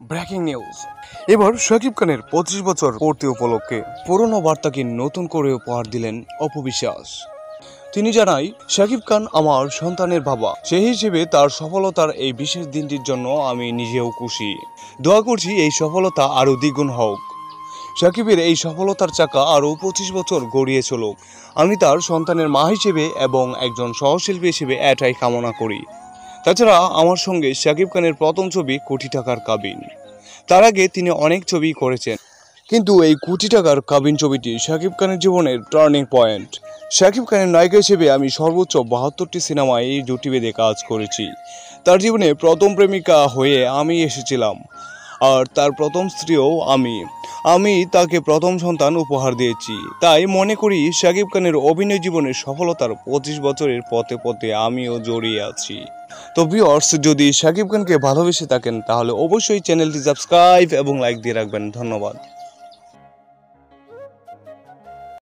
Breaking news. এবার শাকিব খানের 25 বছর পূর্তি উপলক্ষে পুরনো বার্তাকে নতুন করে উপহার দিলেন অপু বিশ্বাস। তিনি জানায়, শাকিব খান আমার সন্তানের বাবা, সেই হিসেবে তার সফলতার এই বিশেষ দিনটির জন্য আমি নিজেও খুশি। দোয়া করছি এই সফলতা আরও দ্বিগুণ হোক। শাকিবের এই সফলতার চাকা আরও 25 বছর গড়িয়ে চলুক। আমি তার সন্তানের মা হিসেবে এবং একজন সহশিল্পী হিসেবে এটাই কামনা করি। তাছাড়া আমার সঙ্গে শাকিব খানের প্রথম ছবি কোটি টাকার কাবিন। তার আগে তিনি অনেক ছবি করেছেন, কিন্তু এই কোটি টাকার কাবিন ছবিটি শাকিব খানের জীবনের টার্নিং পয়েন্ট। শাকিব খানের নায়িকা হিসেবে আমি সর্বোচ্চ 72টি সিনেমায় এই জুটি বেঁধে কাজ করেছি। তার জীবনে প্রথম প্রেমিকা হয়ে আমি এসেছিলাম, আর তার প্রথম স্ত্রীও আমি তাকে প্রথম সন্তান উপহার দিয়েছি। তাই মনে করি শাকিব খানের অভিনয় জীবনের সফলতার 25 বছরের পথে পথে আমিও জড়িয়ে আছি। তো ভিউয়ার্স, যদি শাকিব খানকে ভালোবেসে থাকেন তাহলে অবশ্যই চ্যানেলটি সাবস্ক্রাইব এবং লাইক দিয়ে রাখবেন। ধন্যবাদ।